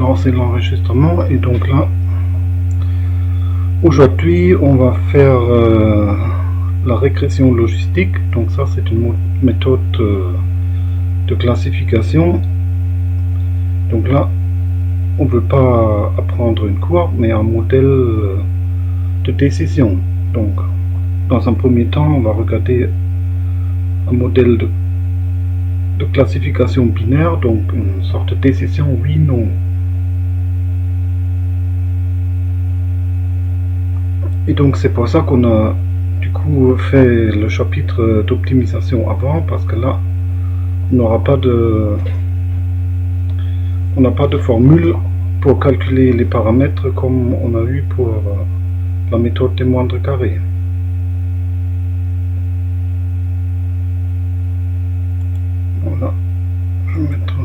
lancer l'enregistrement. Et donc là, aujourd'hui, on va faire la régression logistique. Donc ça, c'est une méthode de classification. Donc là, on ne veut pas apprendre une courbe, mais un modèle de décision. Donc, dans un premier temps, on va regarder un modèle de classification binaire, donc une sorte de décision oui/non. Et donc c'est pour ça qu'on a du coup fait le chapitre d'optimisation avant, parce que là on n'a pas de formule pour calculer les paramètres comme on a eu pour la méthode des moindres carrés. Voilà, je vais mettre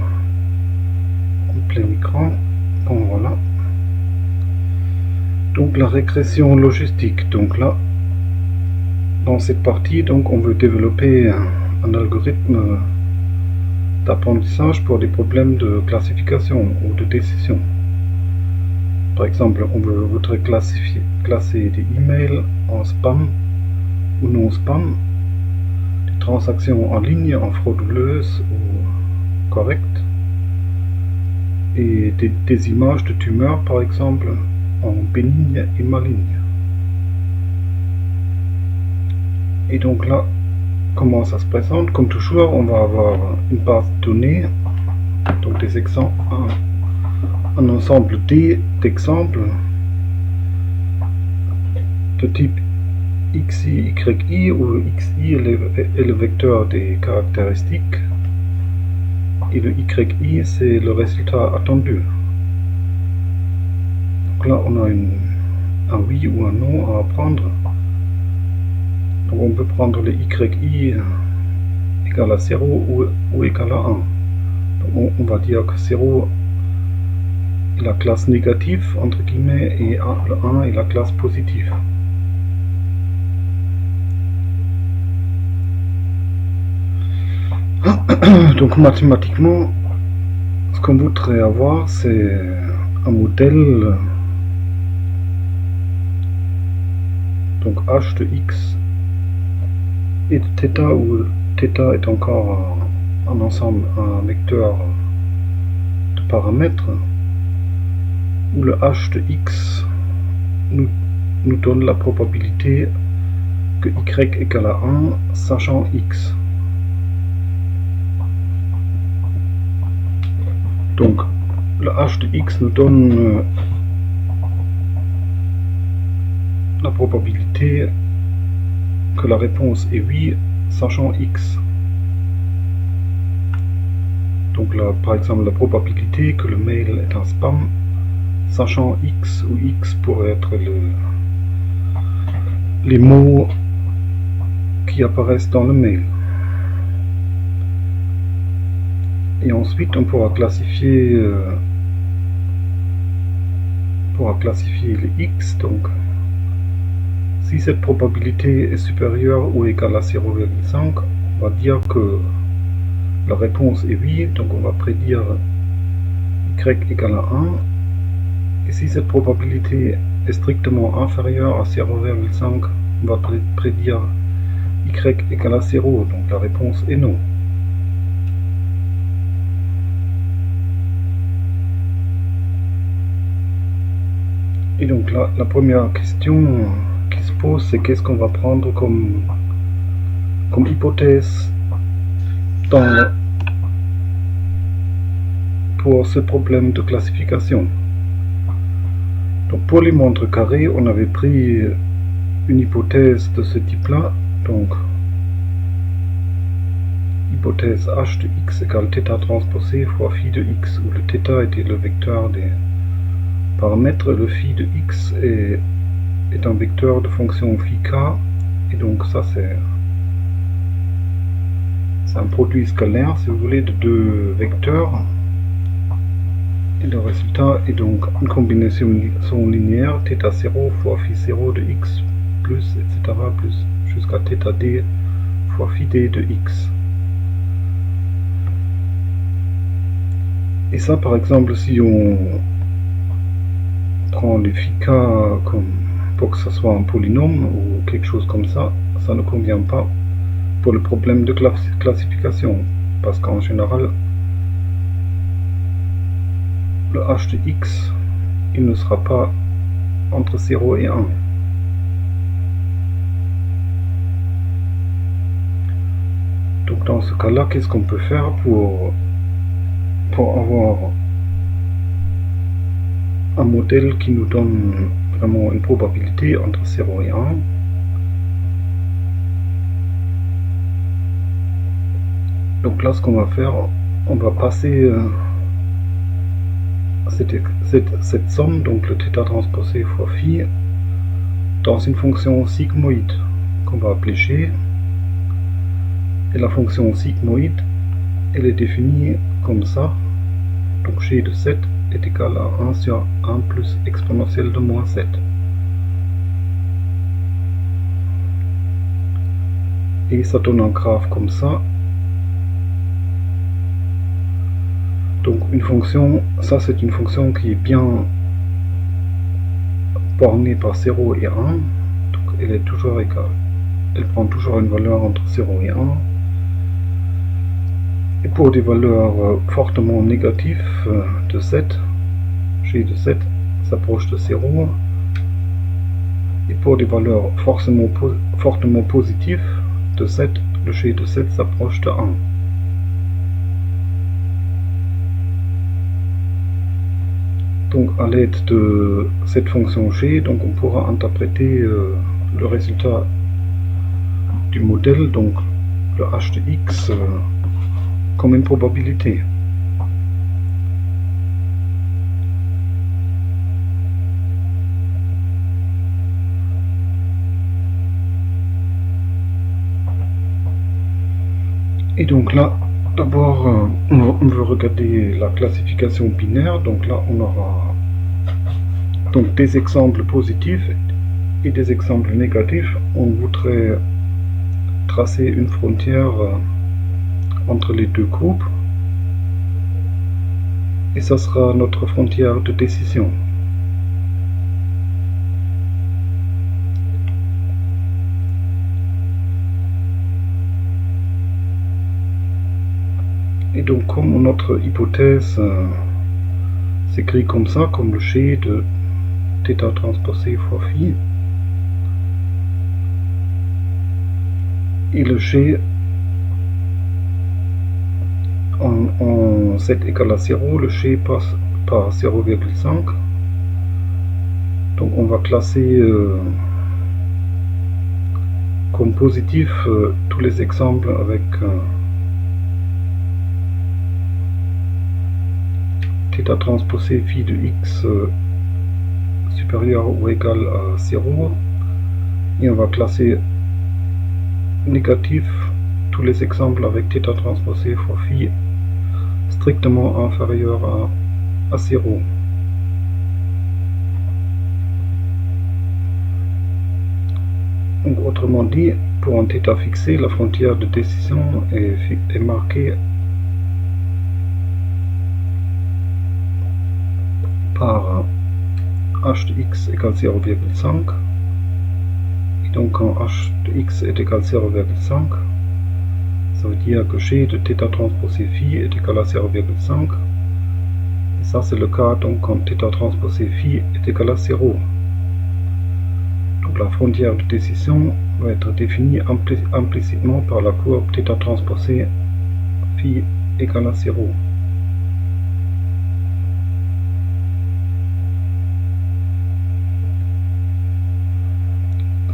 en plein écran. Bon, voilà. Donc la régression logistique. Donc là, dans cette partie, donc on veut développer un algorithme d'apprentissage pour des problèmes de classification ou de décision. Par exemple, on voudrait classer des emails en spam ou non spam, des transactions en ligne en frauduleuses ou correctes, et des images de tumeurs par exemple en bénignes et malignes. Et donc là, comment ça se présente? Comme toujours, on va avoir une base de données, donc des exemples, un ensemble d'exemples de type xi, yi, où xi est le vecteur des caractéristiques et le yi c'est le résultat attendu. Donc là on a un oui ou un non à apprendre. Donc on peut prendre le yi égal à 0 ou égal à 1. Donc on va dire que 0 est la classe négative entre guillemets et le 1 est la classe positive. Donc mathématiquement, ce qu'on voudrait avoir, c'est un modèle, donc h de x et de θ, où θ est encore un ensemble, un vecteur de paramètres, où le h de x nous donne la probabilité que y égale à 1, sachant x. Donc le h de x nous donne la probabilité que la réponse est oui, sachant x. Donc là, par exemple, la probabilité que le mail est un spam, sachant x, où x pourrait être les mots qui apparaissent dans le mail. Et ensuite, on pourra classifier les x. Donc, si cette probabilité est supérieure ou égale à 0,5, on va dire que la réponse est oui, donc on va prédire y égale à 1. Et si cette probabilité est strictement inférieure à 0,5, on va prédire y égale à 0, donc la réponse est non. Et donc là, la première question qui se pose, c'est qu'est-ce qu'on va prendre comme hypothèse pour ce problème de classification. Donc pour les montres carrées, on avait pris une hypothèse de ce type-là, donc hypothèse h de x égale θ transposé fois phi de x, où le θ était le vecteur des paramètres, le phi de x est un vecteur de fonction phi k, et donc ça c'est un produit scalaire, si vous voulez, de deux vecteurs, et le résultat est donc une combinaison linéaire θ0 fois phi 0 de x plus etc plus jusqu'à θd fois phi d de x. Et ça, par exemple, si on prend les phi k comme pour que ça soit un polynôme ou quelque chose comme ça, ça ne convient pas pour le problème de classification, parce qu'en général, le h de x, il ne sera pas entre 0 et 1. Donc dans ce cas-là, qu'est-ce qu'on peut faire pour avoir un modèle qui nous donne vraiment une probabilité entre 0 et 1? Donc là, ce qu'on va faire, on va passer cette somme, donc le θ transposé fois phi, dans une fonction sigmoïde qu'on va appeler g. Et la fonction sigmoïde, elle est définie comme ça. Donc g de 7 est égal à 1 sur 1 plus exponentielle de moins 7. Et ça donne un graphe comme ça. Donc une fonction, ça c'est une fonction qui est bien bornée par 0 et 1. Donc elle est toujours égale. Elle prend toujours une valeur entre 0 et 1. Et pour des valeurs fortement négatives de 7, g de 7 s'approche de 0. Et pour des valeurs fortement positives de 7, le g de 7 s'approche de 1. Donc à l'aide de cette fonction g, donc on pourra interpréter le résultat du modèle, donc le h de x, comme une probabilité. Et donc là, d'abord, on veut regarder la classification binaire. Donc là, on aura donc des exemples positifs et des exemples négatifs. On voudrait tracer une frontière entre les deux groupes. Et ça sera notre frontière de décision. Et donc comme notre hypothèse s'écrit comme ça, comme le g de θ transposé fois phi, et le g en z égale à 0, le g passe par 0,5. Donc on va classer comme positif tous les exemples avec θ transposé phi de x supérieur ou égal à 0, et on va classer négatif tous les exemples avec θ transposé fois phi strictement inférieur à 0. Donc autrement dit, pour un θ fixé, la frontière de décision est marquée par h de x égale 0,5. Et donc quand h de x est égal à 0,5, ça veut dire que g de θ transposé phi est égal à 0,5. Et ça c'est le cas donc quand θ transposé phi est égal à 0. Donc la frontière de décision va être définie implicitement par la courbe θ transposé phi égale à 0.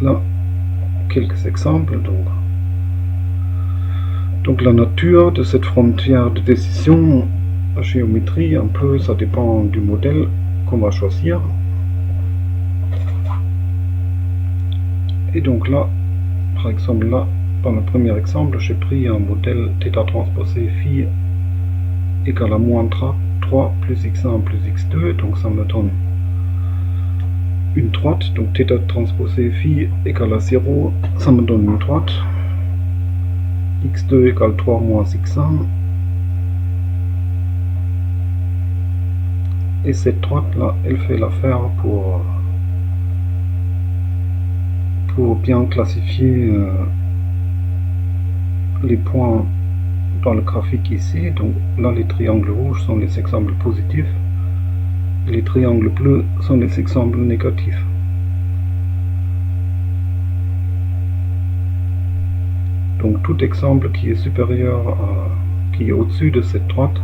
Là, quelques exemples. Donc la nature de cette frontière de décision, la géométrie, un peu, ça dépend du modèle qu'on va choisir. Et donc là, par exemple là, dans le premier exemple, j'ai pris un modèle θ transposé phi égale à moins 3 plus x1 plus x2, donc ça me donne une droite, donc θ transposé phi égale à 0, ça me donne une droite, x2 égale 3 moins x1, Et cette droite là, elle fait l'affaire pour bien classifier les points dans le graphique ici. Donc là, les triangles rouges sont les exemples positifs, et les triangles bleus sont les exemples négatifs. Donc tout exemple qui est supérieur qui est au-dessus de cette droite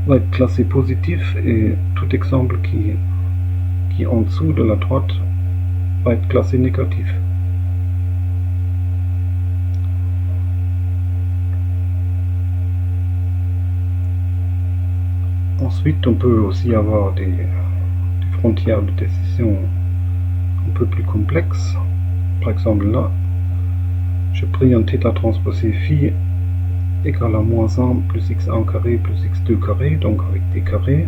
va être classé positif, et tout exemple qui est en dessous de la droite va être classé négatif. Ensuite, on peut aussi avoir des frontières de décision un peu plus complexes. Par exemple là, j'ai pris un θ transposé phi égale à moins 1 plus x1 carré plus x2 carré, donc avec des carrés.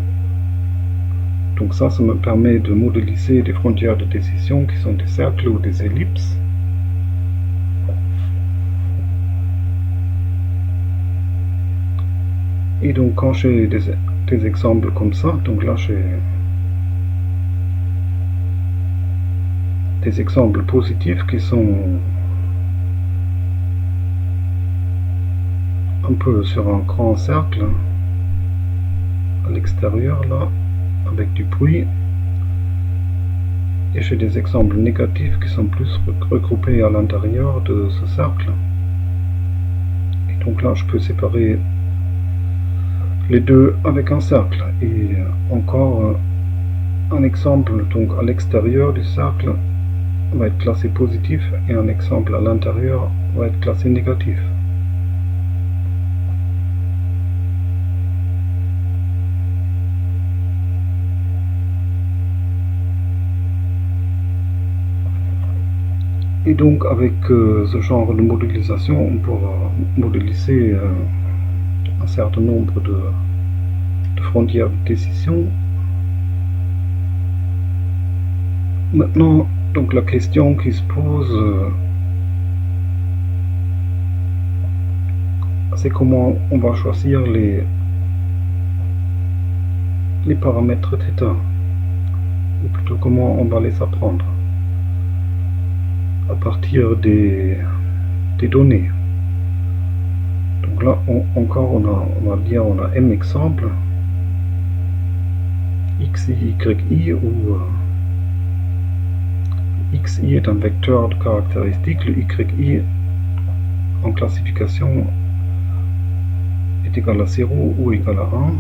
Donc ça me permet de modéliser des frontières de décision qui sont des cercles ou des ellipses. Et donc quand j'ai des exemples comme ça, donc là j'ai des exemples positifs qui sont un peu sur un grand cercle à l'extérieur là, avec du bruit, et j'ai des exemples négatifs qui sont plus regroupés à l'intérieur de ce cercle. Et donc là je peux séparer les deux avec un cercle. Et encore un exemple donc à l'extérieur du cercle va être classé positif, et un exemple à l'intérieur va être classé négatif. Et donc avec ce genre de modélisation, on pourra modéliser un certain nombre de frontières de décision. Maintenant, donc la question qui se pose, c'est comment on va choisir les paramètres θ, ou plutôt comment on va les apprendre à partir des données. Donc là encore on va dire on a m exemples, xi, yi, où xi est un vecteur de caractéristiques, le yi en classification est égal à 0 ou égal à 1.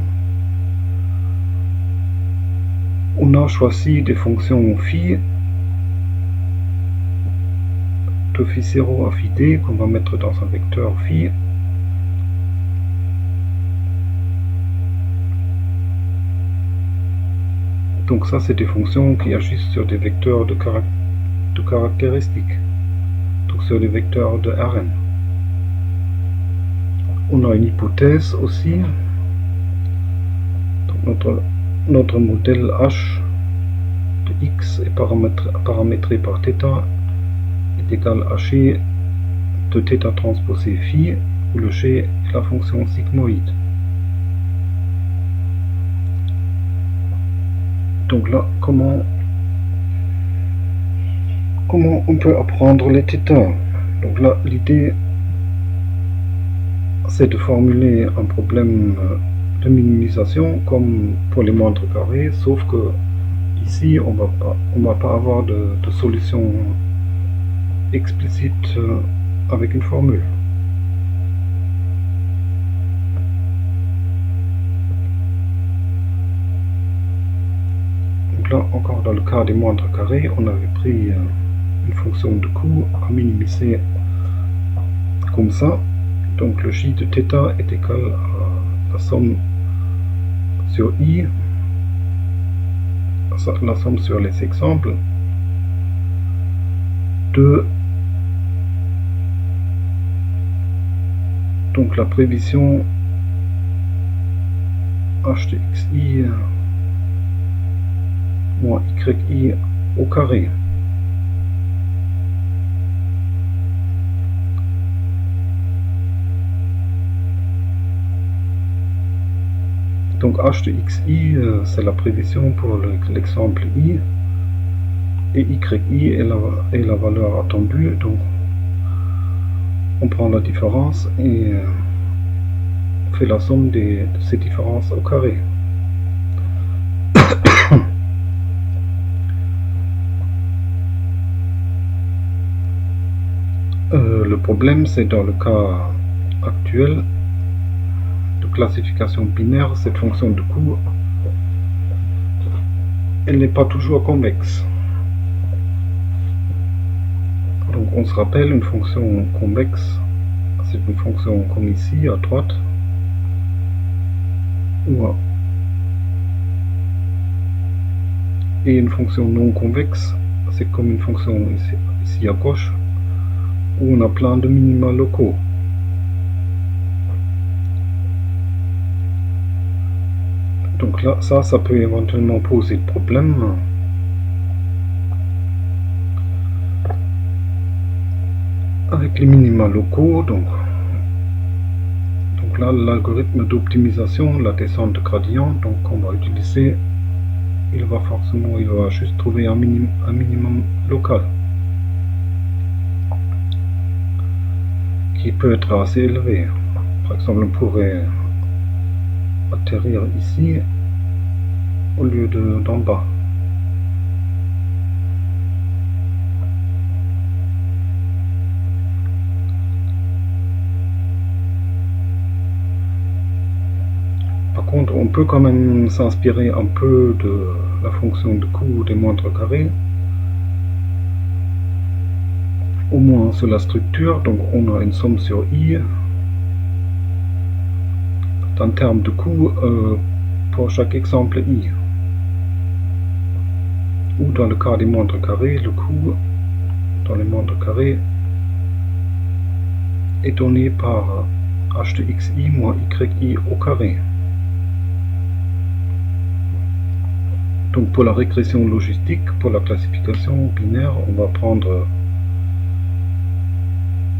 On a choisi des fonctions phi, de phi 0 à phi d, qu'on va mettre dans un vecteur phi. Donc ça, c'est des fonctions qui agissent sur des vecteurs de caractéristiques, donc sur des vecteurs de Rn. On a une hypothèse aussi. Donc notre modèle H de x est paramétré par θ est égal à g de θ transposé phi, où le g est la fonction sigmoïde. Donc là, comment on peut apprendre les θ? Donc là, l'idée, c'est de formuler un problème de minimisation comme pour les moindres carrés, sauf que ici, on va pas avoir de solution explicite avec une formule. Donc là, encore dans le cas des moindres carrés, on avait pris une fonction de coût à minimiser comme ça. Donc le j de θ est égal à la somme sur i, la somme sur les exemples de donc la prévision h de xi moins yi au carré. Donc h de xi, c'est la prévision pour l'exemple i, et yi est la valeur attendue. Donc on prend la différence et on fait la somme de ces différences au carré. Le problème, c'est dans le cas actuel de classification binaire, cette fonction de coût, elle n'est pas toujours convexe. Donc on se rappelle, une fonction convexe, c'est une fonction comme ici à droite, et une fonction non convexe, c'est comme une fonction ici à gauche, où on a plein de minima locaux. Donc là, ça peut éventuellement poser de problème. Avec les minima locaux, donc là, l'algorithme d'optimisation, la descente de gradient, donc on va utiliser, il va juste trouver un minimum local, qui peut être assez élevé. Par exemple, on pourrait atterrir ici au lieu d'en bas. Par contre, on peut quand même s'inspirer un peu de la fonction de coût des montres carrées, au moins sur la structure. Donc on a une somme sur i en termes de coût pour chaque exemple i. Ou dans le cas des montres carrées, le coût dans les montres carrées est donné par h de xi moins yi au carré. Donc pour la régression logistique, pour la classification binaire, on va prendre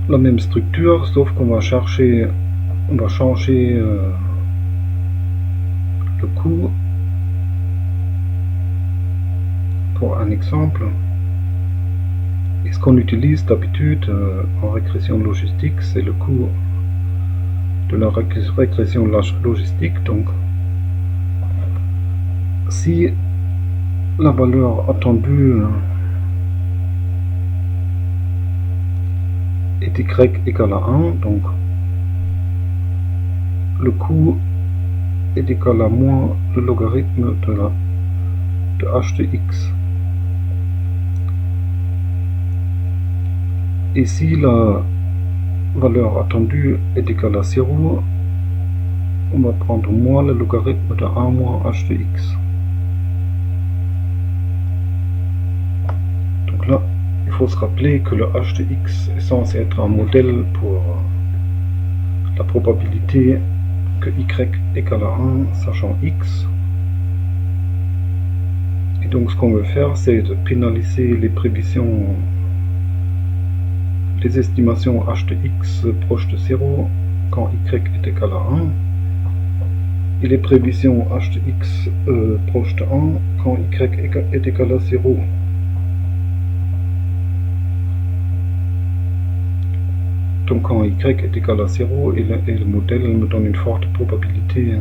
la même structure, sauf qu'on va changer le coût pour un exemple. Et ce qu'on utilise d'habitude en régression logistique, c'est le coût de la régression logistique. Donc si la valeur attendue est y égale à 1, donc le coût est égal à moins le logarithme de h de x. Et si la valeur attendue est égale à 0, on va prendre moins le logarithme de 1 moins h de x. Donc là, il faut se rappeler que le h de x est censé être un modèle pour la probabilité que y égale à 1, sachant x. Et donc ce qu'on veut faire, c'est de pénaliser les prévisions, les estimations h de x proche de 0 quand y est égal à 1, et les prévisions h de x proche de 1 quand y est égal à 0. Donc quand y est égal à 0 et le modèle me donne une forte probabilité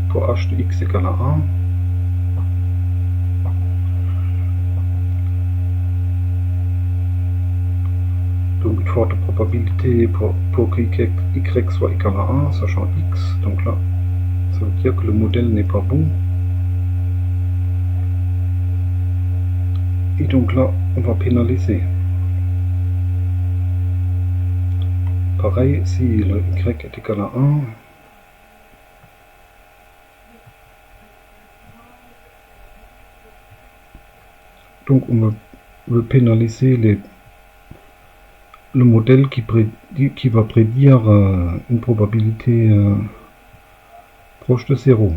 pour h de x égale à 1. Donc une forte probabilité pour que y soit égal à 1, sachant x. Donc là, ça veut dire que le modèle n'est pas bon. Et donc là, on va pénaliser. Pareil, si le y est égal à 1, donc on veut pénaliser le modèle qui va prédire une probabilité proche de 0.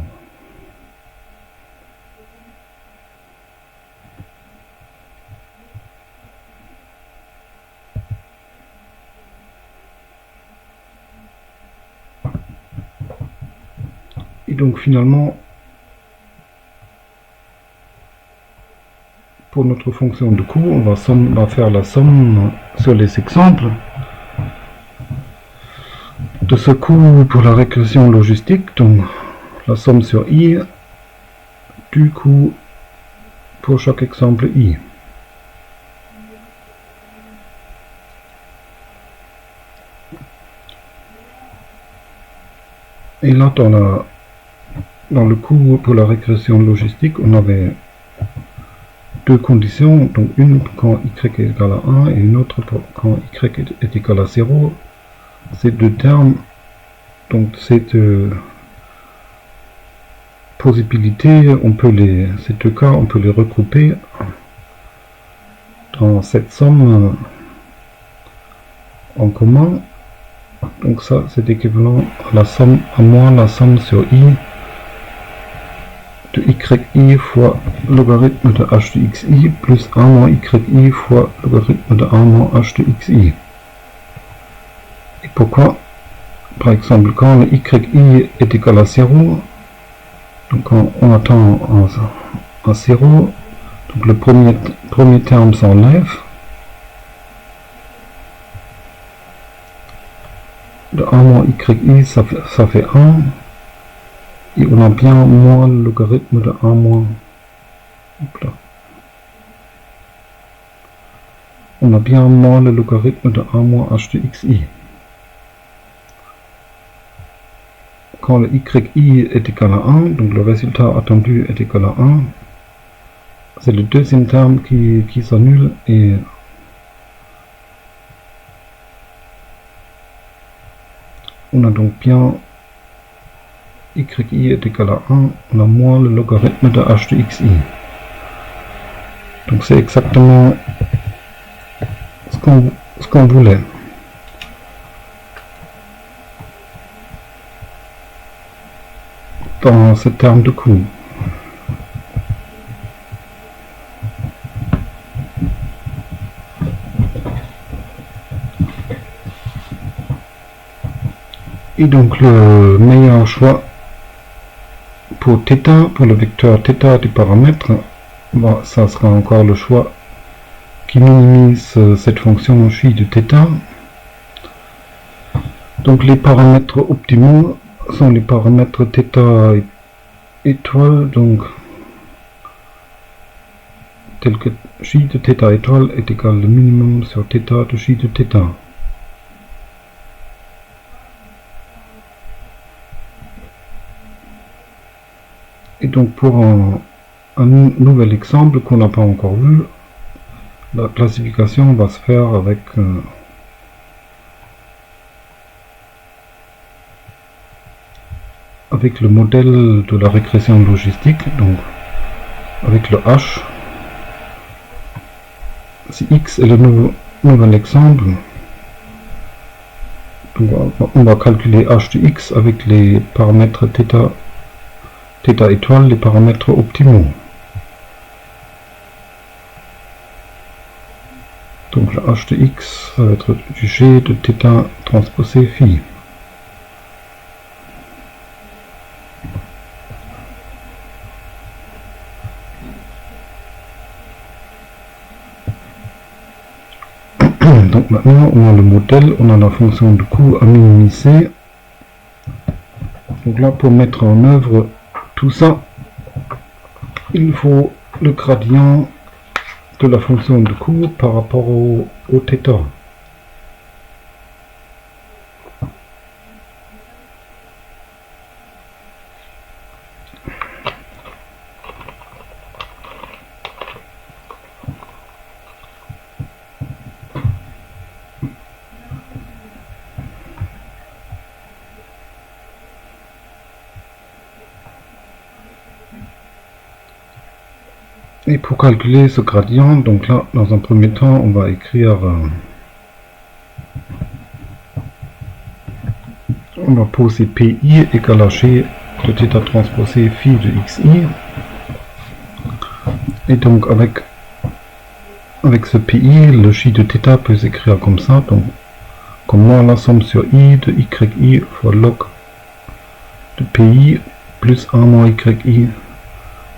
donc finalement, pour notre fonction de coût, on va faire la somme sur les exemples de ce coût pour la régression logistique, donc la somme sur i du coût pour chaque exemple i. Et là, dans le coût pour la régression logistique, on avait deux conditions, donc une quand y est égal à 1 et une autre quand y est égal à 0. Ces deux termes, donc ces deux possibilités, ces deux cas, on peut les regrouper dans cette somme en commun. Donc ça, c'est équivalent à la somme, à moins la somme sur i de yi fois logarithme de h de xi plus 1 moins yi fois logarithme de 1 moins h de xi. Et pourquoi? Par exemple, quand le yi est égal à 0, donc quand on attend à 0, donc le premier terme s'enlève. De 1 moins yi, ça fait 1. Et on a bien moins le logarithme de 1 moins. On a bien moins le logarithme de 1 moins h de xi. Quand le yi est égal à 1, donc le résultat attendu est égal à 1, c'est le deuxième terme qui s'annule et on a donc bien yi est égal à 1, on a moins le logarithme de h de xi. Donc c'est exactement ce qu'on voulait. Dans ce terme de coût. Et donc le meilleur choix pour θ, pour le vecteur θ du paramètre, ça sera encore le choix qui minimise cette fonction phi de θ. Donc les paramètres optimaux sont les paramètres θ étoile, donc tel que phi de θ étoile est égal au minimum sur θ de phi de θ. Et donc pour un nouvel exemple qu'on n'a pas encore vu, la classification va se faire avec le modèle de la régression logistique, donc avec le h. Si x est le nouvel exemple, donc on va calculer h de x avec les paramètres θ étoile, les paramètres optimaux. Donc le h de x va être du g de θ transposé phi. Donc maintenant on a le modèle, on a la fonction de coût à minimiser. Donc là pour mettre en œuvre tout ça, il faut le gradient de la fonction de coût par rapport au θ. Et pour calculer ce gradient, donc là, dans un premier temps, on va écrire, on va poser PI égale à G de θ transposé phi de XI. Et donc avec ce PI, le J de θ peut s'écrire comme ça, donc comme moins la somme sur I de YI fois log de PI plus 1 moins yi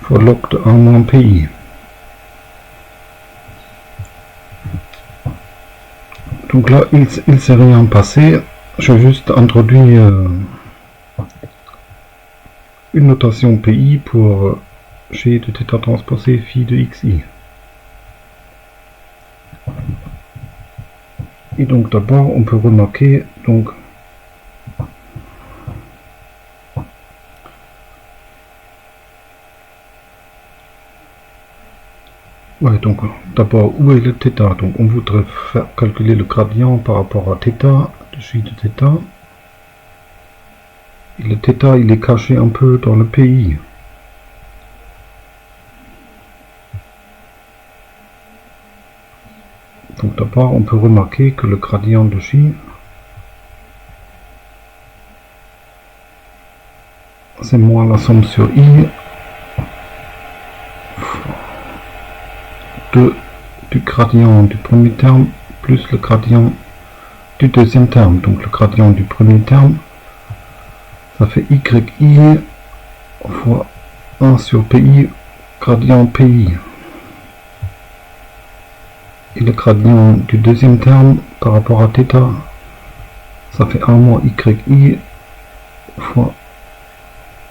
fois log de 1 moins pi. Donc là, il ne s'est rien passé. Je vais juste introduire une notation pi pour g de θ transposé phi de xi. Et donc d'abord, on peut remarquer donc donc d'abord, où est le θ? Donc on voudrait faire calculer le gradient par rapport à θ, de j de θ. Et le θ, il est caché un peu dans le pi. Donc d'abord, on peut remarquer que le gradient de j, c'est moins la somme sur i du gradient du premier terme plus le gradient du deuxième terme. Donc le gradient du premier terme, ça fait yi fois 1 sur pi gradient pi. Et le gradient du deuxième terme par rapport à θ, ça fait 1 moins yi fois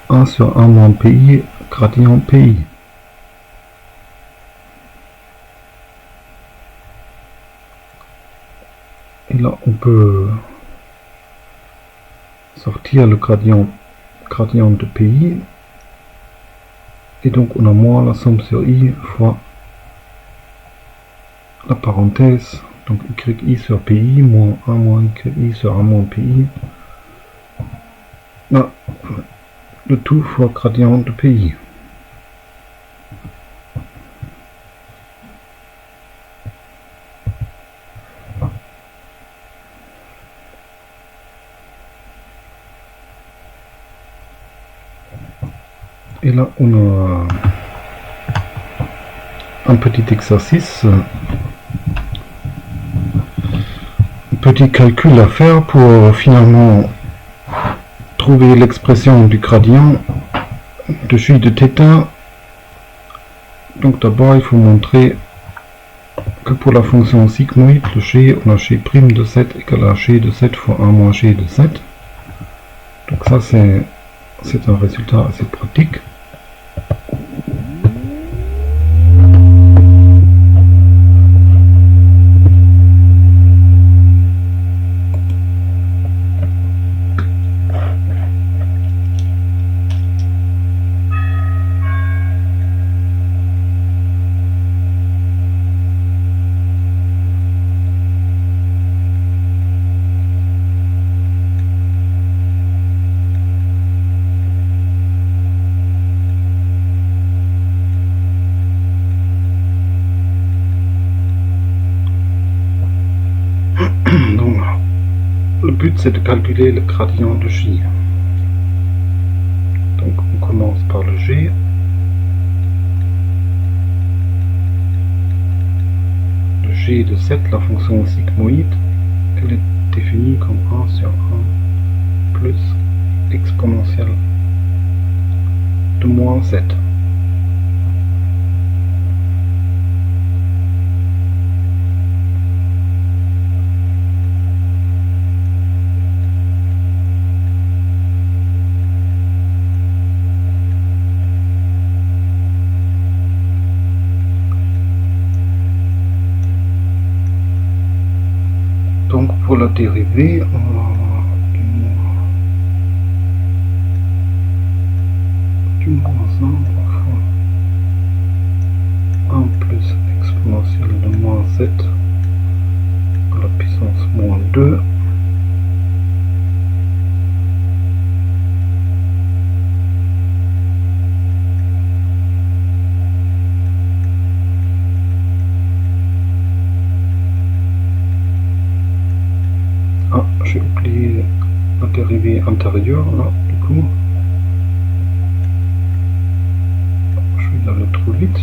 1 sur 1 moins pi gradient pi. Et là, on peut sortir le gradient de pi. Et donc, on a moins la somme sur i fois la parenthèse. Donc, yi sur pi moins 1 moins yi sur 1 moins pi. Là, le tout fois gradient de pi. Et là, on a un petit exercice, un petit calcul à faire pour finalement trouver l'expression du gradient de j de θ. Donc d'abord, il faut montrer que pour la fonction sigmoïde, le g, on a g' de 7 égale à g de 7 fois 1 moins g de 7. Donc ça, c'est un résultat assez pratique. Donc, le but c'est de calculer le gradient de j. Donc on commence par le g. Le g de 7, la fonction sigmoïde, elle est définie comme 1 sur 1 plus exponentielle de moins 7. Donc pour la dérivée, on va avoir du moins 1 fois 1 plus exponentielle de moins 7 à la puissance moins 2. Ah, j'ai oublié la dérivée antérieure là, du coup. Je vais y aller trop vite.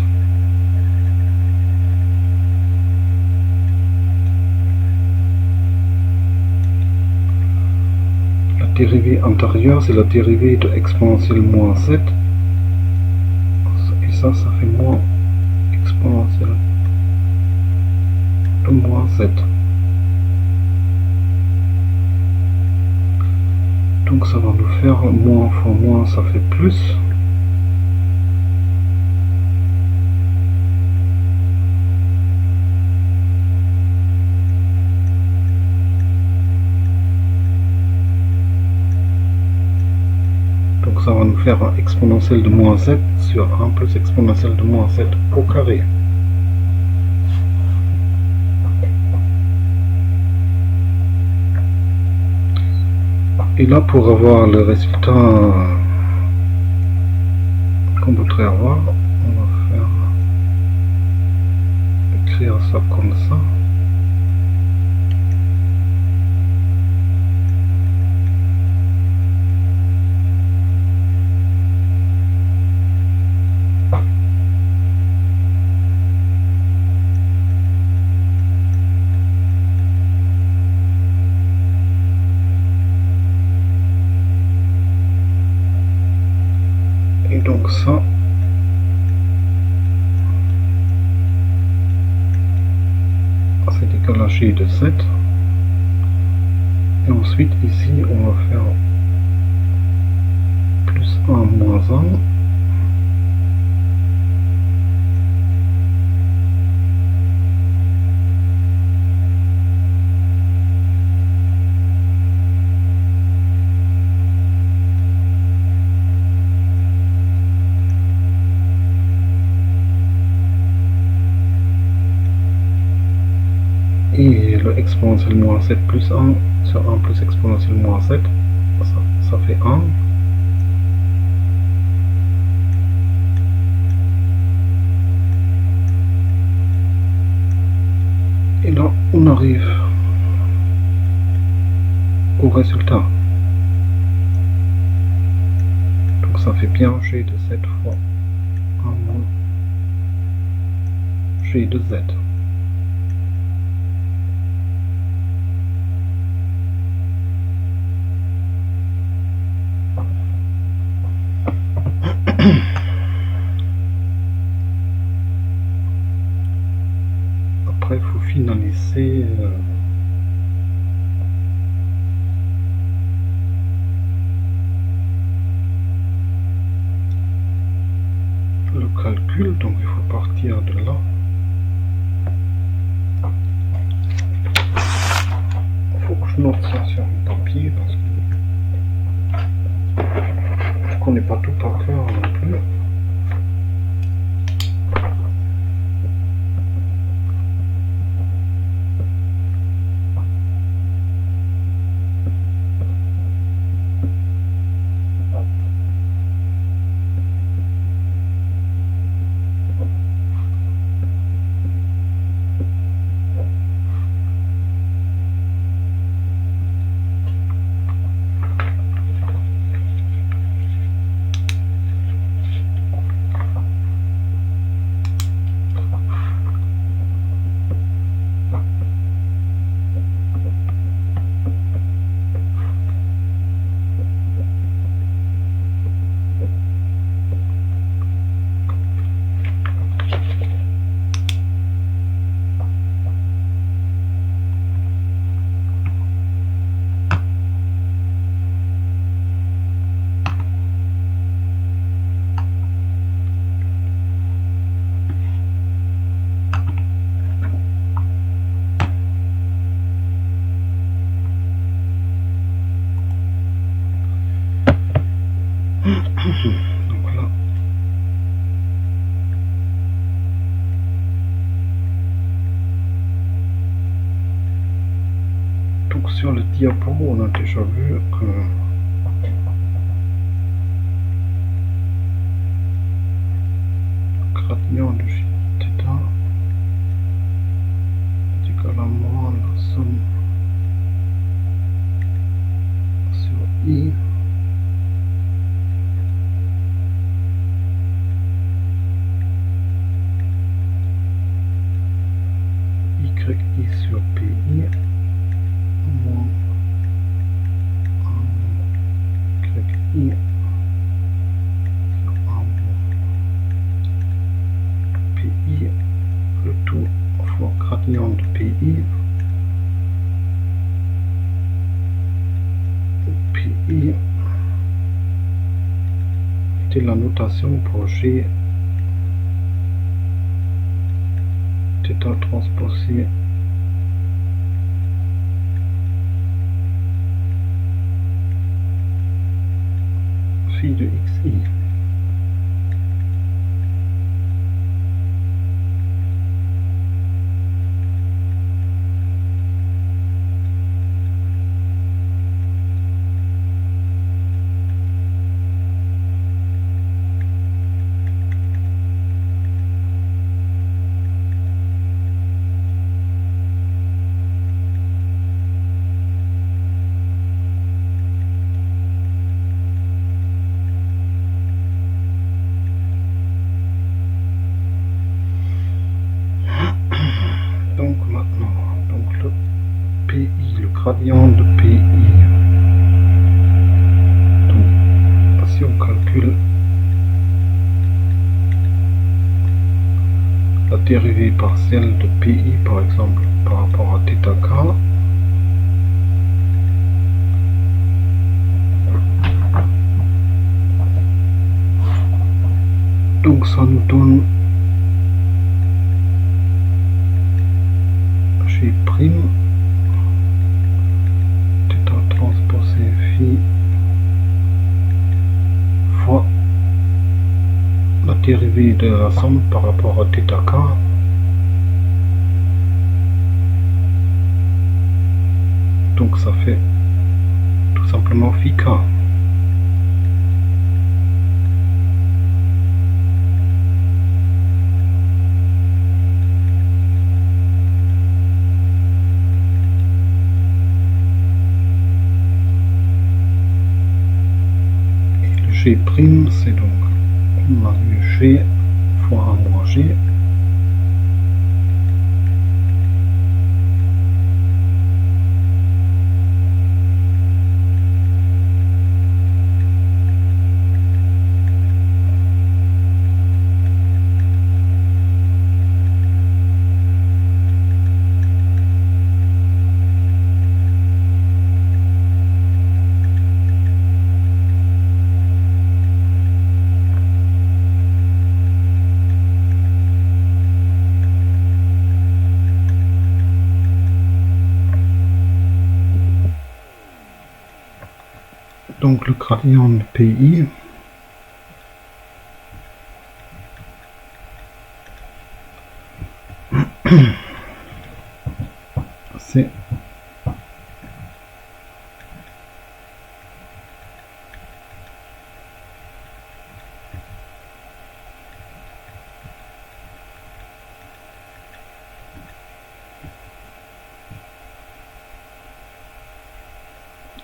La dérivée antérieure, c'est la dérivée de exponentielle moins 7. Et ça fait moins exponentielle de moins 7. Donc ça va nous faire moins fois moins, ça fait plus. Donc ça va nous faire un exponentielle de moins 7 sur 1 plus exponentielle de moins 7 au carré. Et là, pour avoir le résultat qu'on voudrait avoir, on va écrire ça comme ça. Et donc ça, c'est égal à G de 7. Et ensuite ici on va faire plus 1 moins 1. Et le exponentielle moins 7 plus 1 sur 1 plus exponentielle moins 7, ça fait 1. Et là, on arrive au résultat. Donc ça fait bien G de 7 fois 1 moins G de Z. Après, il faut finaliser le calcul, donc il faut partir de là. Il faut que je note ça sur un papier parce que je connais pas tout par cœur non plus. Donc là, donc sur le diapo, on a déjà vu que gradient de J θ est égal à moins la somme sur I sur PI moins 1 XI était la notation pour G θ transposé phi de XI. Donc maintenant, le PI, le gradient de PI. Donc, si on calcule la dérivée partielle de PI, par exemple, par rapport à θk, donc ça nous donne G' θ transposé phi fois la dérivée de la somme par rapport à θk, donc ça fait tout simplement phi k. G', c'est donc, on a vu G fois 1 moins G. Donc le gradient de PI c'est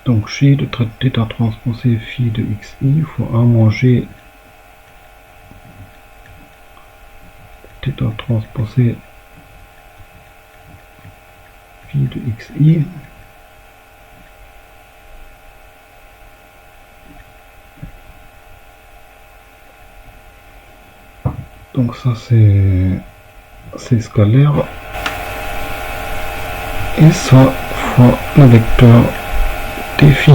donc G de θ transposé phi de XI fois 1 moins G θ transposé phi de XI donc ça c'est scalaire et ça fois le vecteur des phi.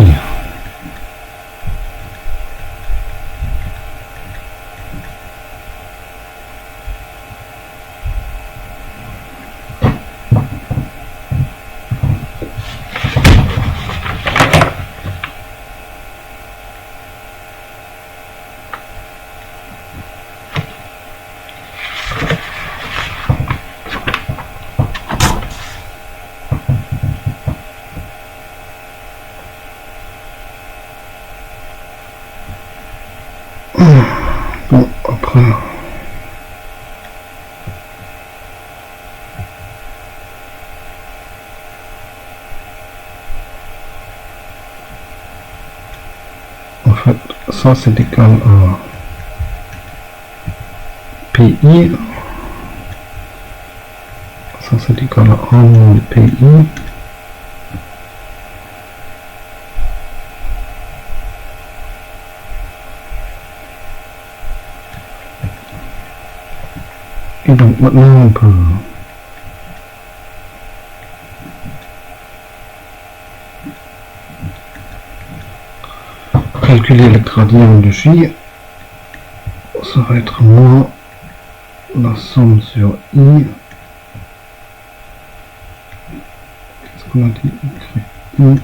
Bon, après, en fait, ça c'est égal à PI, ça c'est égal à 1 moins de PI, et donc maintenant on peut calculer le gradient du J, ça va être moins la somme sur I. Qu'est-ce qu'on a dit? I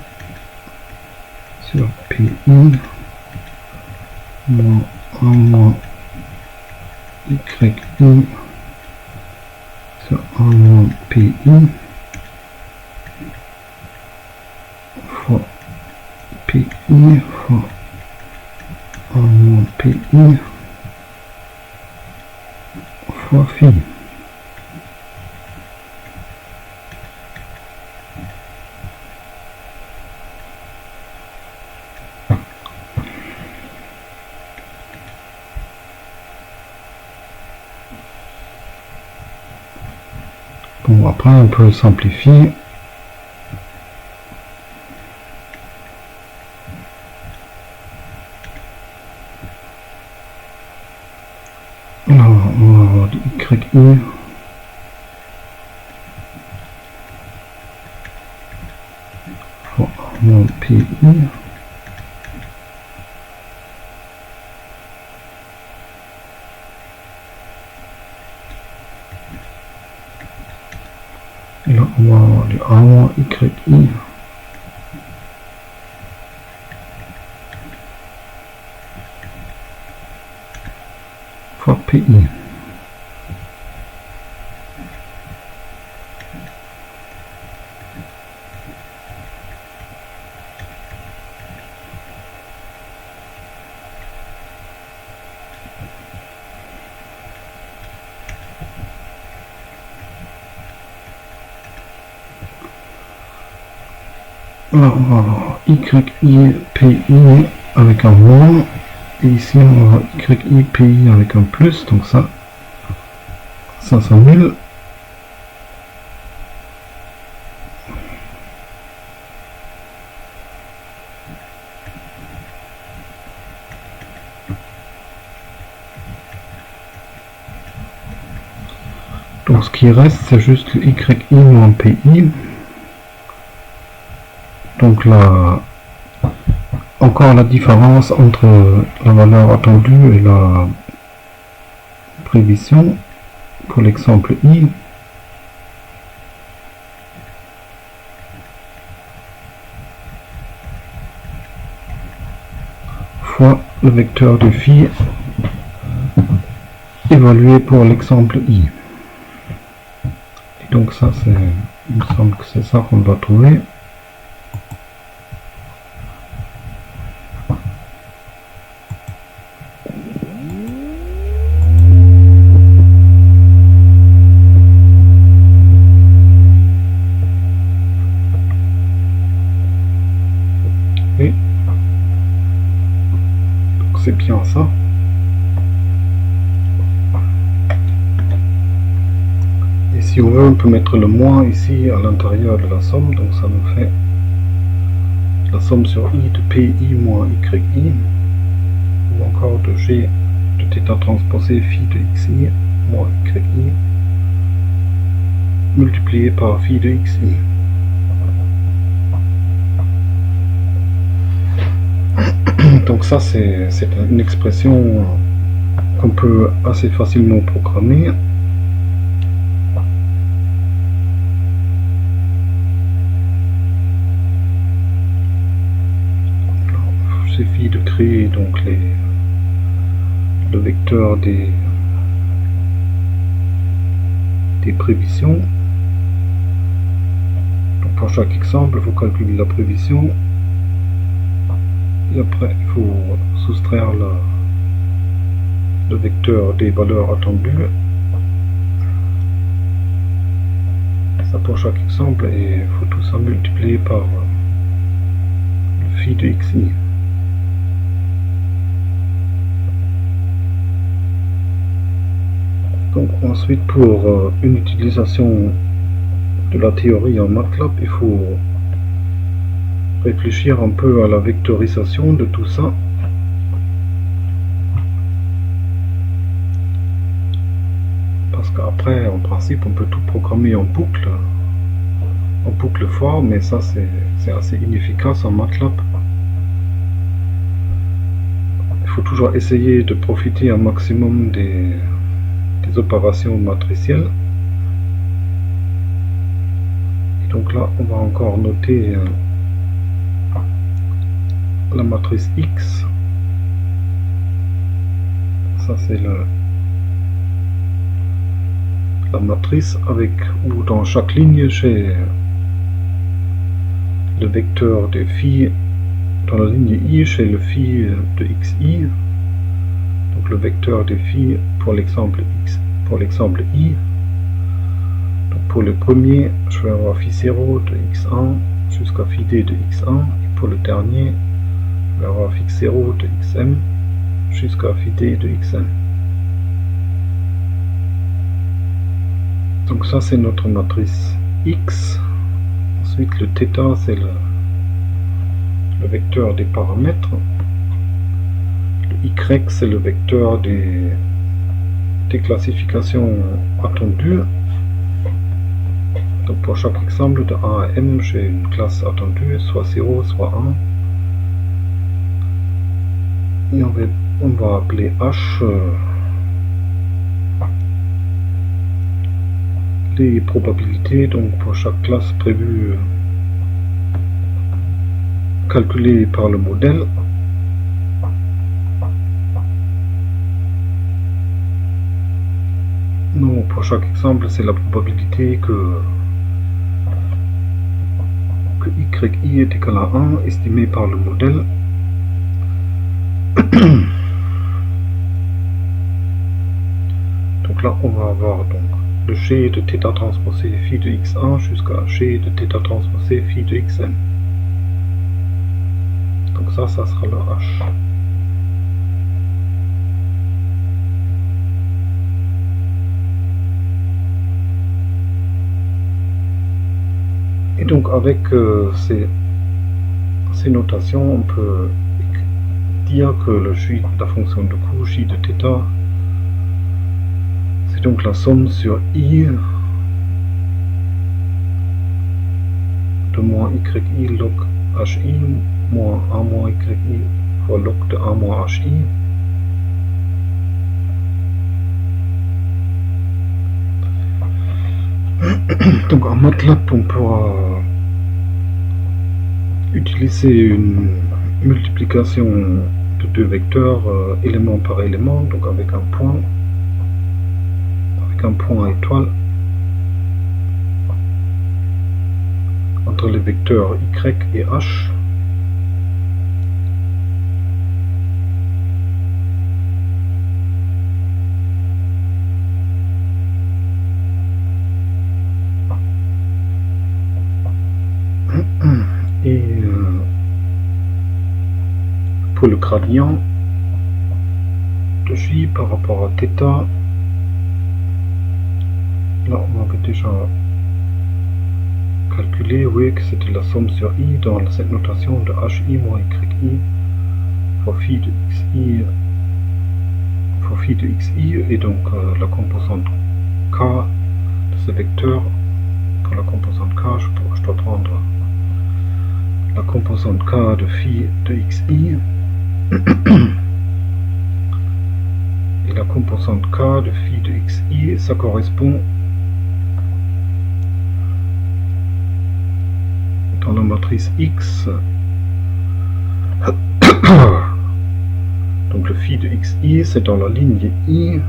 sur PI moins 1 moins YI sur 1 moins PI fois PI fois 1 moins PI fois phi. Bon, après on peut simplifier. Alors, on va avoir du YI fois 1 moins PI et là on va avoir du 1 moins YI fois PI. Là on va avoir YI PI avec un moins, et ici on va avoir YI PI avec un plus, donc ça s'annule. Donc ce qui reste c'est juste le YI moins PI. Donc là, encore la différence entre la valeur attendue et la prévision pour l'exemple I. Fois le vecteur de phi évalué pour l'exemple I. Et donc ça c'est, il me semble que c'est ça qu'on va trouver. C'est bien ça. Et si on veut, on peut mettre le moins ici à l'intérieur de la somme, donc ça nous fait la somme sur I de PI moins YI, ou encore de G de θ transposé phi de XI moins YI, multiplié par phi de XI. Donc ça c'est une expression qu'on peut assez facilement programmer. Il suffit de créer donc le vecteur des prévisions. Donc pour chaque exemple, il faut calculer la prévision. Et après, il faut soustraire le vecteur des valeurs attendues. Ça pour chaque exemple, et il faut tout ça multiplier par le phi de XI. Donc ensuite, pour une utilisation de la théorie en MATLAB, il faut réfléchir un peu à la vectorisation de tout ça. Parce qu'après, en principe, on peut tout programmer en boucle for, mais ça c'est assez inefficace en MATLAB. faut toujours essayer de profiter un maximum des opérations matricielles. Et donc là, on va encore noter la matrice X. Ça c'est la matrice avec où dans chaque ligne j'ai le vecteur de phi. Dans la ligne I, j'ai le phi de xi, donc le vecteur de phi pour l'exemple x, pour l'exemple I. Donc pour le premier, je vais avoir phi 0 de x1 jusqu'à phi d de x1, et pour le dernier, je vais avoir phi 0 de xm jusqu'à phi d de xn. Donc ça c'est notre matrice X. Ensuite le θ c'est le vecteur des paramètres. Le y c'est le vecteur des classifications attendues. Donc pour chaque exemple de A à M, j'ai une classe attendue, soit 0, soit 1. Et on va appeler H les probabilités, donc pour chaque classe prévue calculée par le modèle. Non, pour chaque exemple, c'est la probabilité que yi est égal à 1, estimée par le modèle. Donc là, on va avoir donc le g de θ transposé phi de x1 jusqu'à g de θ transposé phi de xn. Donc ça sera le h. Et donc avec ces notations, on peut dire que la fonction de coût j de θ, c'est donc la somme sur i de moins yi log hi moins a moins yi fois log de a moins hi. Donc en MATLAB, on pourra utiliser une multiplication de deux vecteurs élément par élément, donc avec un point étoile entre les vecteurs y et h. Et pour le gradient de j par rapport à θ, là on avait déjà calculé, oui, que c'était la somme sur i dans cette notation de hi moins yi fois phi de xi, et donc la composante k de ce vecteur, pour la composante k, je dois prendre la composante k de phi de xi et la composante k de phi de xi, ça correspond dans la matrice X. Donc le phi de xi c'est dans la ligne I.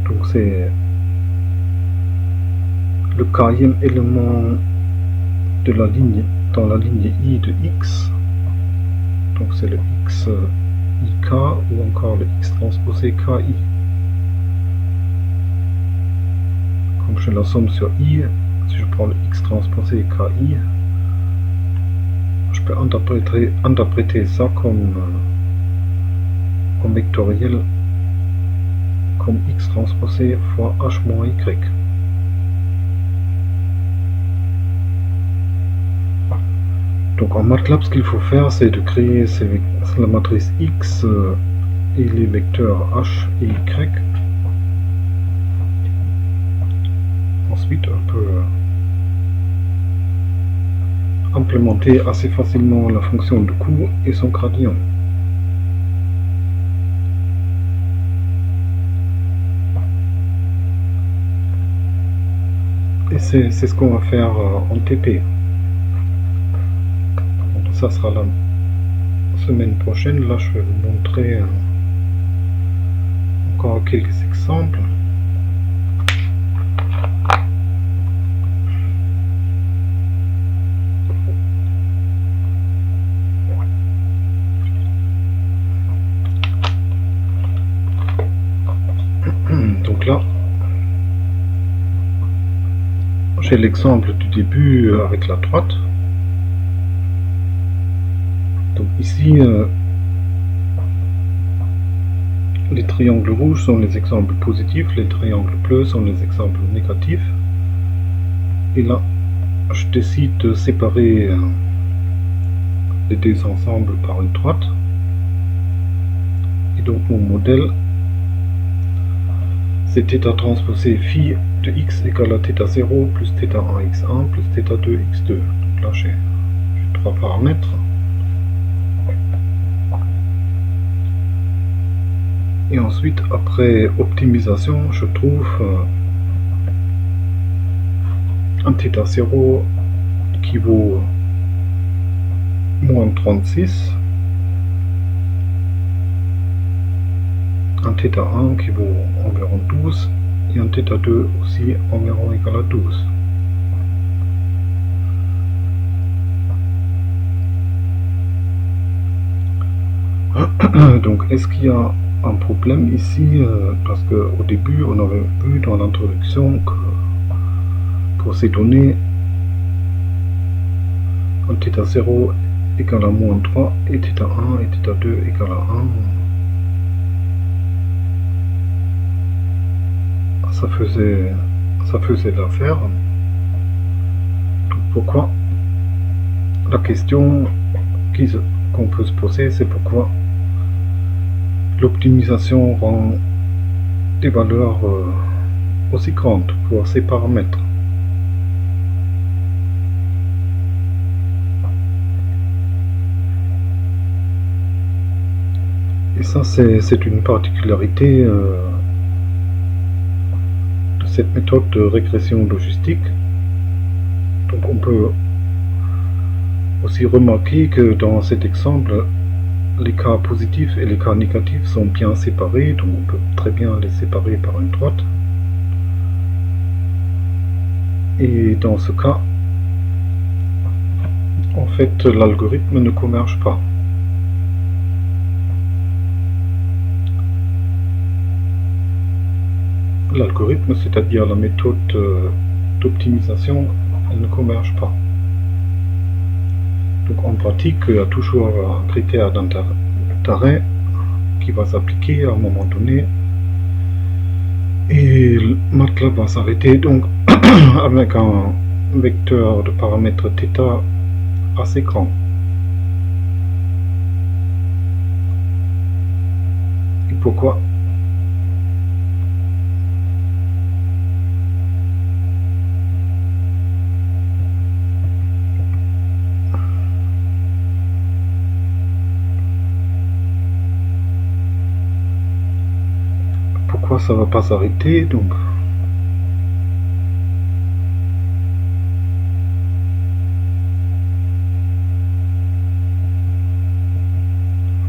Donc c'est le kème élément de la ligne dans la ligne I de x. Donc c'est le x ik ou encore le x transposé ki. Comme j'ai la somme sur i, si je prends le x transposé ki, je peux interpréter ça comme vectoriel, comme x transposé fois h moins y. Donc en MATLAB, ce qu'il faut faire, c'est de créer la matrice X et les vecteurs H et Y. Ensuite, on implémenter assez facilement la fonction de coût et son gradient. Et c'est ce qu'on va faire en TP. Donc ça sera la semaine prochaine. Là, je vais vous montrer encore quelques exemples. Donc là, j'ai l'exemple du début avec la droite. Donc ici, les triangles rouges sont les exemples positifs, les triangles bleus sont les exemples négatifs. Et là, je décide de séparer les deux ensembles par une droite. Et donc mon modèle, c'est θ transposé phi de x égale à θ0 plus θ1 x1 plus θ2 x2. Donc là j'ai trois paramètres. Et ensuite, après optimisation, je trouve un θ0 qui vaut moins 36, un θ1 qui vaut environ 12 et un θ2 aussi environ égal à 12. Donc est-ce qu'il y a un problème ici, parce qu'au début on avait vu dans l'introduction que pour ces données un θ0 égale à moins 3 et θ1 et θ2 égale à 1, ça faisait l'affaire. Donc pourquoi, la question qu'on peut se poser, c'est pourquoi l'optimisation rend des valeurs aussi grandes pour ces paramètres. Et ça, c'est une particularité de cette méthode de régression logistique. Donc on peut aussi remarquer que dans cet exemple, les cas positifs et les cas négatifs sont bien séparés, donc on peut très bien les séparer par une droite. Et dans ce cas, en fait, l'algorithme ne converge pas. L'algorithme, c'est-à-dire la méthode d'optimisation, elle ne converge pas. Donc en pratique, il y a toujours un critère d'arrêt qui va s'appliquer à un moment donné et MATLAB va s'arrêter donc avec un vecteur de paramètres θ assez grand. Et pourquoi ? Pourquoi ça va pas s'arrêter? Donc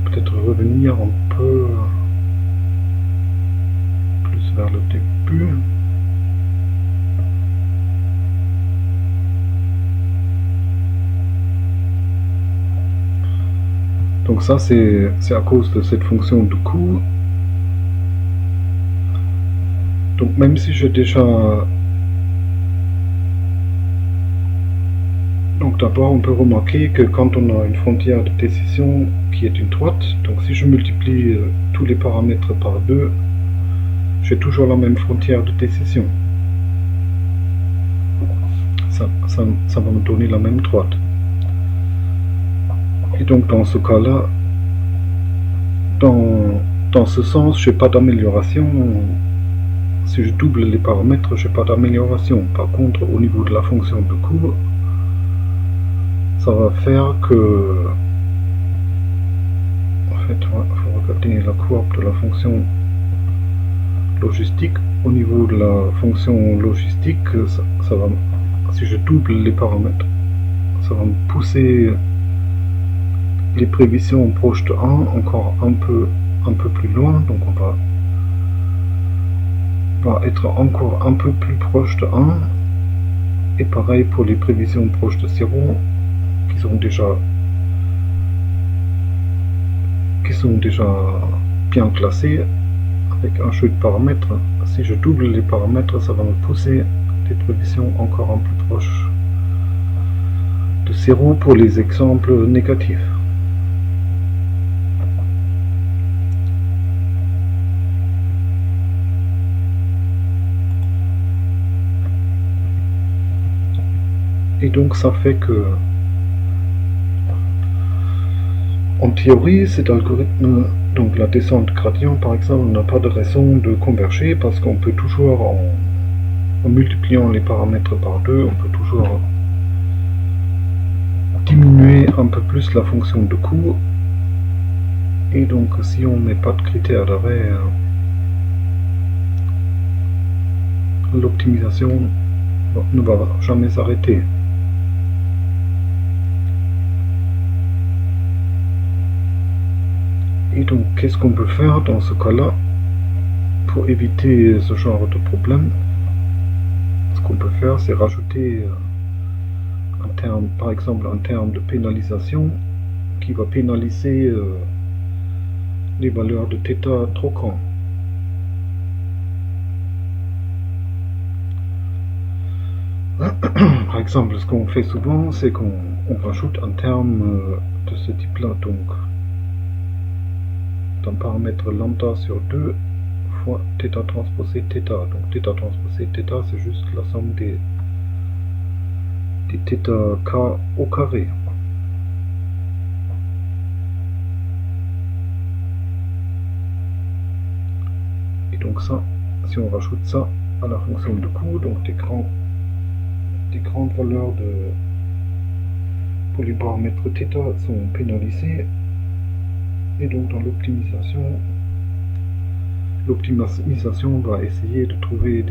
peut-être revenir un peu plus vers le début. Donc ça c'est à cause de cette fonction de coût. Donc même si j'ai déjà... Donc d'abord on peut remarquer que quand on a une frontière de décision qui est une droite, donc si je multiplie tous les paramètres par 2, j'ai toujours la même frontière de décision. Ça va me donner la même droite. Et donc dans ce cas-là, dans ce sens, j'ai pas d'amélioration. Si je double les paramètres, j'ai pas d'amélioration. Par contre, au niveau de la fonction de coût, ça va faire que, en fait, il faut regarder la courbe de la fonction logistique. Au niveau de la fonction logistique, ça va, si je double les paramètres, ça va me pousser les prévisions proches de 1 encore un peu plus loin, donc on va être encore un peu plus proche de 1, et pareil pour les prévisions proches de 0 qui sont déjà bien classées avec un jeu de paramètres. Si je double les paramètres, ça va me pousser des prévisions encore un peu proches de 0 pour les exemples négatifs. Et donc ça fait que, en théorie, cet algorithme, donc la descente gradient par exemple, n'a pas de raison de converger, parce qu'on peut toujours, en multipliant les paramètres par 2, on peut toujours diminuer un peu plus la fonction de coût. Et donc si on met pas de critères d'arrêt, l'optimisation ne va jamais s'arrêter. Et donc, qu'est-ce qu'on peut faire dans ce cas-là pour éviter ce genre de problème? Ce qu'on peut faire, c'est rajouter un terme, par exemple un terme de pénalisation qui va pénaliser les valeurs de θ trop grands. Par exemple, ce qu'on fait souvent, c'est qu'on rajoute un terme de ce type-là, donc d'un paramètre lambda sur 2 fois θ transposé θ. Donc θ transposé θ, c'est juste la somme des θk au carré. Et donc ça, si on rajoute ça à la fonction de coût, donc des grandes valeurs pour les paramètres θ sont pénalisées. Et donc dans l'optimisation va essayer de trouver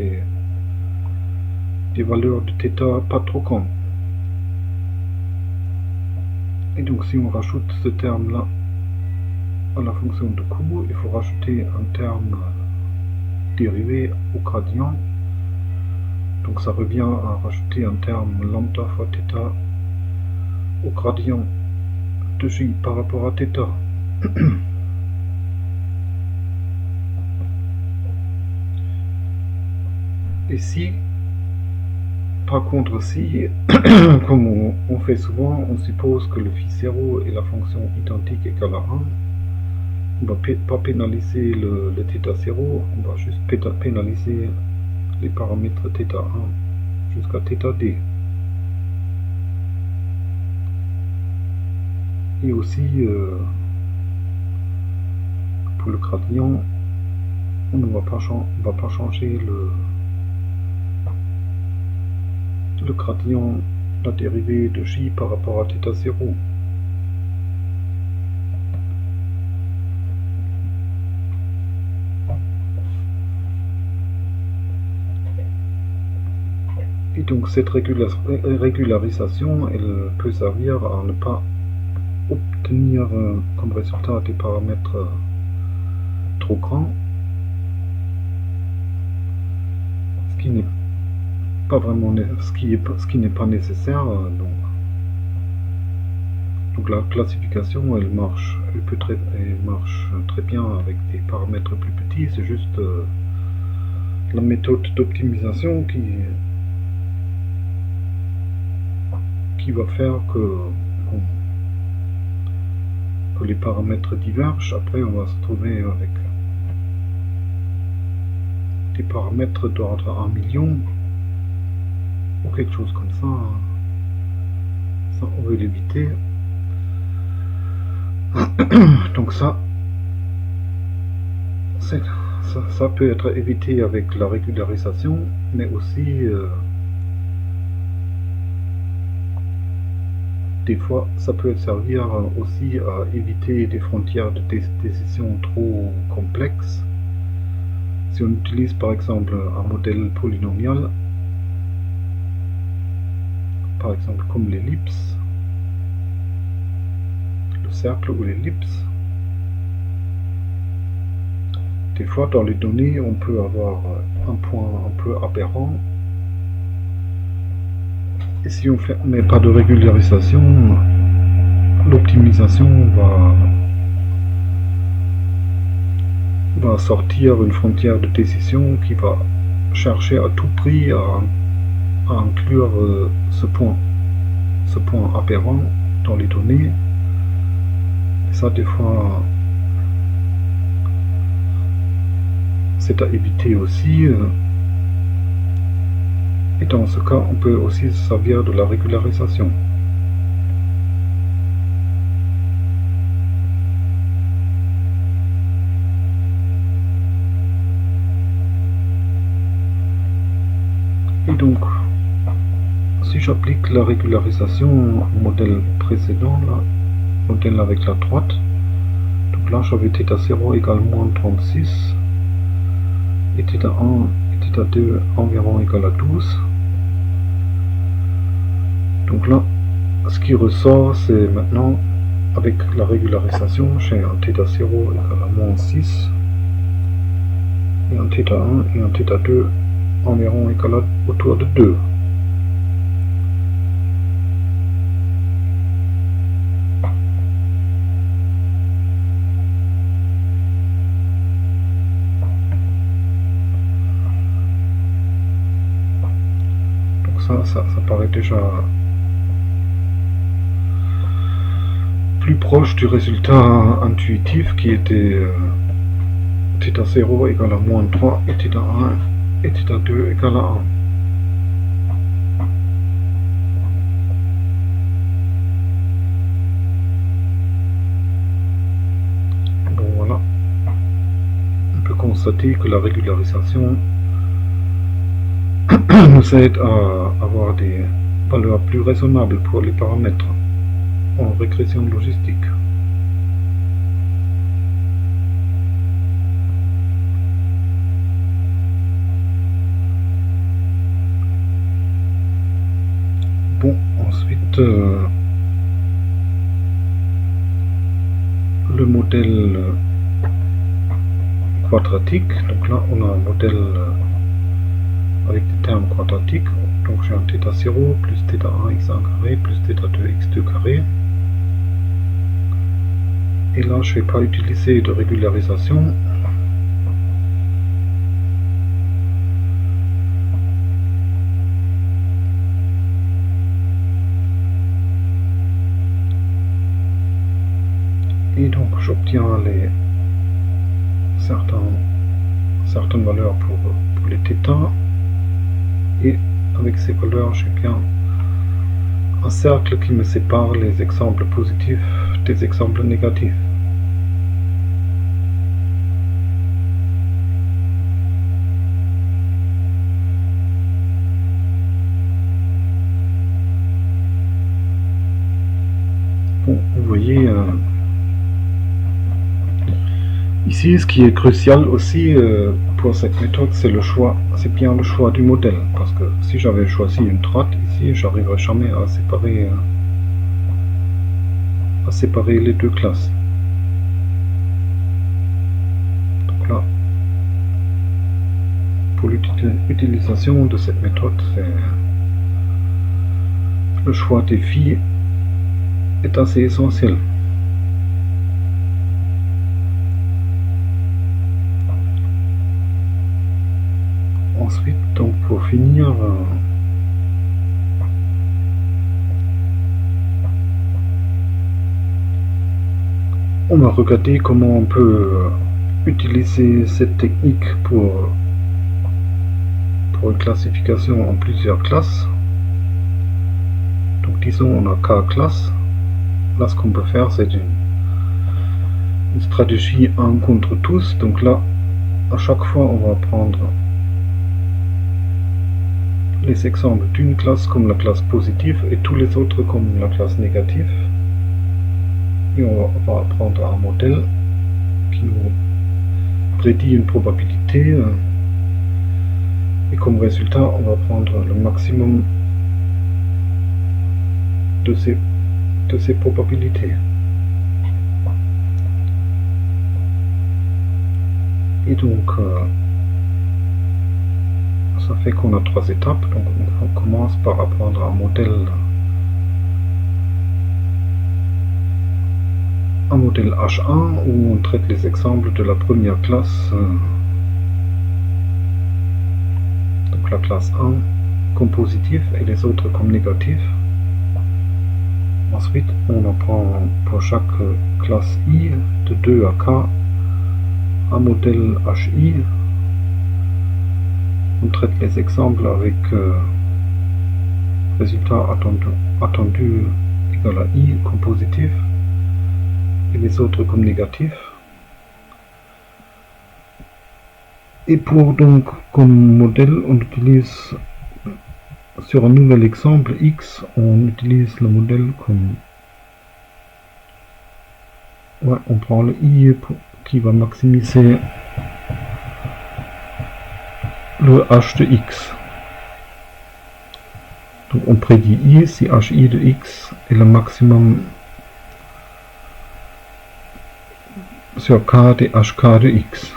des valeurs de θ pas trop grandes. Et donc si on rajoute ce terme là à la fonction de coût, il faut rajouter un terme dérivé au gradient. Donc ça revient à rajouter un terme lambda fois θ au gradient de j par rapport à θ. Et si, par contre, si, comme on fait souvent, on suppose que le phi 0 est la fonction identique égale à 1, on va pas pénaliser le θ0, on va juste pénaliser les paramètres θ1 jusqu'à θd. Et aussi, pour le gradient, on ne va pas changer le gradient, la dérivée de j par rapport à θ0. Et donc cette régularisation, elle peut servir à ne pas obtenir comme résultat des paramètres trop grands, ce qui n'est pas vraiment ce qui n'est pas nécessaire. Donc la classification, elle marche très bien avec des paramètres plus petits. C'est juste la méthode d'optimisation qui va faire que les paramètres divergent. Après, on va se trouver avec des paramètres d'ordre 1 million ou quelque chose comme ça. Ça, on veut l'éviter. Donc ça peut être évité avec la régularisation, mais aussi des fois, ça peut servir aussi à éviter des frontières de décision trop complexes. Si on utilise par exemple un modèle polynomial, par exemple comme l'ellipse, le cercle ou l'ellipse, des fois dans les données on peut avoir un point un peu aberrant, et si on ne met pas de régularisation, l'optimisation va sortir une frontière de décision qui va chercher à tout prix à inclure ce point aberrant dans les données. Et ça, des fois, c'est à éviter aussi. Et dans ce cas, on peut aussi se servir de la régularisation. Et donc, si j'applique la régularisation au modèle précédent, là, modèle avec la droite, donc là j'avais θ0 égale moins 36, et θ1 et θ2 environ égale à 12. Donc là, ce qui ressort, c'est maintenant, avec la régularisation, j'ai un θ0 égale à moins 6, et un θ1 et un θ2 environ égal à autour de 2. Donc ça paraît déjà plus proche du résultat intuitif qui était θ0 égale à moins 3 et θ1 et θ2 égale à 1. Bon voilà, on peut constater que la régularisation nous aide à avoir des valeurs plus raisonnables pour les paramètres en régression logistique. Bon, ensuite, le modèle quadratique. Donc là, on a un modèle avec des termes quadratiques. Donc j'ai un θ0 plus θ1 x1 carré plus θ2 x2 carré. Et là, je ne vais pas utiliser de régularisation. Et donc j'obtiens certaines valeurs pour les θ, et avec ces valeurs j'ai bien un cercle qui me sépare les exemples positifs des exemples négatifs. Bon, vous voyez ici, ce qui est crucial aussi pour cette méthode, c'est bien le choix du modèle, parce que si j'avais choisi une droite ici, j'arriverais jamais à séparer les deux classes. Donc là, pour l'utilisation de cette méthode, le choix des phi est assez essentiel. Ensuite, donc pour finir, on va regarder comment on peut utiliser cette technique pour une classification en plusieurs classes. Donc disons on a k classes. Là, ce qu'on peut faire, c'est une stratégie 1 contre tous. Donc là, à chaque fois, on va prendre les exemples d'une classe comme la classe positive et tous les autres comme la classe négative. Et on va prendre un modèle qui nous prédit une probabilité et comme résultat on va prendre le maximum de ces probabilités. Et donc ça fait qu'on a 3 étapes. Donc on commence par apprendre un modèle H1 où on traite les exemples de la première classe, donc la classe 1 comme positif et les autres comme négatif. Ensuite on apprend pour chaque classe I de 2 à K un modèle HI. On traite les exemples avec résultat attendu égal à I comme positif et les autres comme négatif. Et pour donc comme modèle on utilise sur un nouvel exemple X, on utilise le modèle comme on prend le I qui va maximiser le H de X. Donc on prédit I si HI de X est le maximum sur K de HK de X.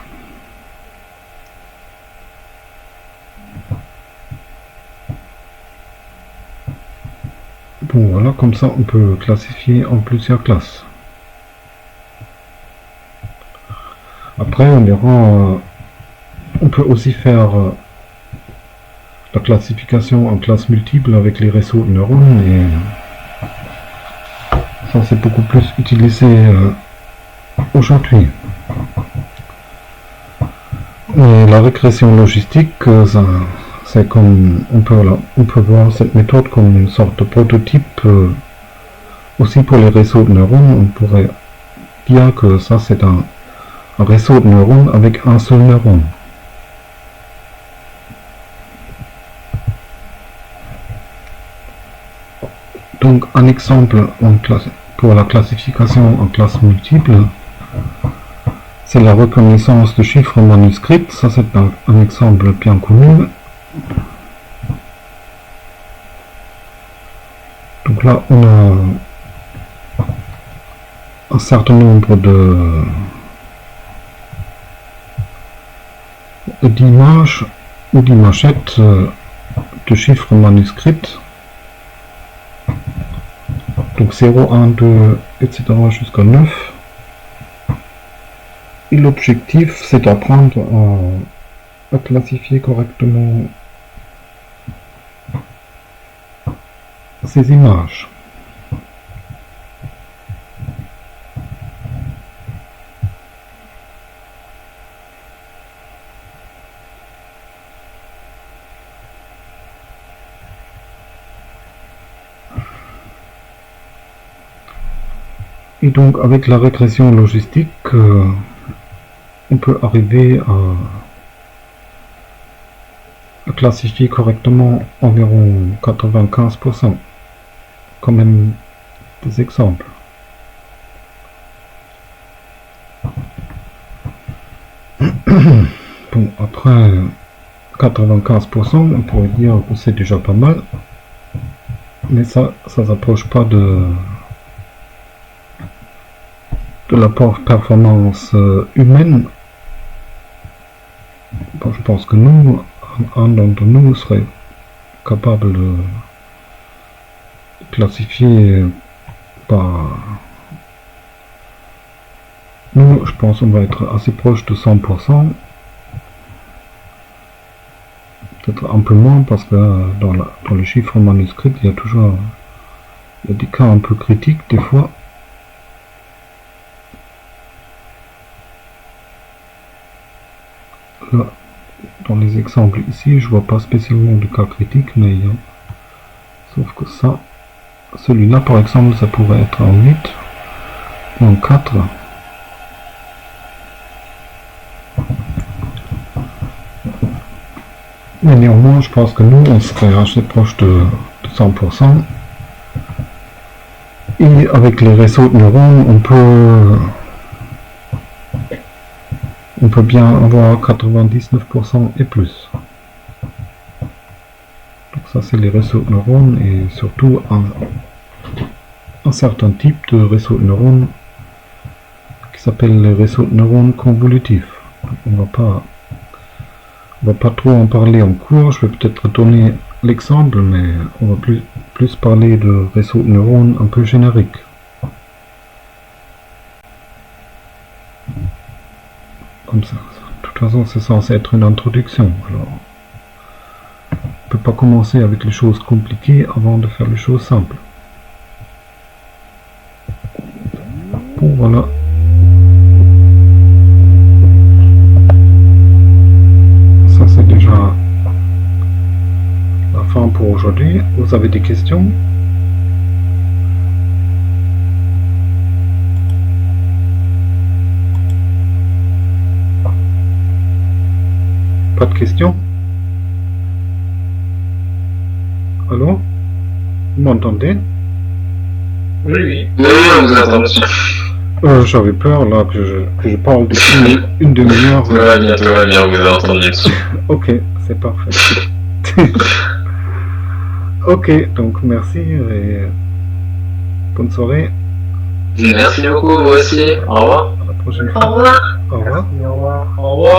Bon voilà, comme ça on peut classifier en plusieurs classes. Après on verra, on peut aussi faire la classification en classes multiples avec les réseaux de neurones et ça c'est beaucoup plus utilisé aujourd'hui. Et la régression logistique, c'est comme on peut voir cette méthode comme une sorte de prototype aussi pour les réseaux de neurones. On pourrait dire que ça c'est un réseau de neurones avec un seul neurone. Donc un exemple pour la classification en classes multiples, c'est la reconnaissance de chiffres manuscrits. Ça c'est un exemple bien connu. Donc là on a un certain nombre d'images ou d'imagettes de chiffres manuscrits. Donc 0, 1, 2, etc. jusqu'à 9. Et l'objectif c'est d'apprendre à classifier correctement ces images. Et donc avec la régression logistique, on peut arriver à classifier correctement environ 95% quand même des exemples. Bon, après 95%, on pourrait dire que c'est déjà pas mal, mais ça s'approche pas de la performance humaine. Bon, je pense que nous, un d'entre nous serait capable de classifier par... Nous, je pense qu'on va être assez proche de 100%. Peut-être un peu moins parce que dans les chiffres manuscrits, il y a des cas un peu critiques des fois. Là, dans les exemples ici, je vois pas spécialement de cas critiques, mais sauf que ça, celui-là par exemple, ça pourrait être en 8 ou en 4. Mais néanmoins, je pense que nous, on serait assez proche de 100%. Et avec les réseaux de neurones, on peut bien avoir 99% et plus. Donc ça, c'est les réseaux de neurones et surtout un certain type de réseau de neurones qui s'appelle les réseaux de neurones convolutifs. On va pas trop en parler en cours, je vais peut-être donner l'exemple, mais on va plus parler de réseaux de neurones un peu génériques. Comme ça. De toute façon, c'est censé être une introduction. Alors, on ne peut pas commencer avec les choses compliquées avant de faire les choses simples. Bon, voilà. Ça, c'est déjà la fin pour aujourd'hui. Vous avez des questions ? Pas de questions? Allô? Vous m'entendez? Oui, on vous entend, monsieur. J'avais peur là que je parle depuis une demi-heure. Tout va bien, on vous a entendu. Ok, c'est parfait. Ok, donc merci et bonne soirée. Merci beaucoup, vous aussi. Au revoir. À la prochaine fois. Au revoir. Au revoir. Au revoir. Au revoir.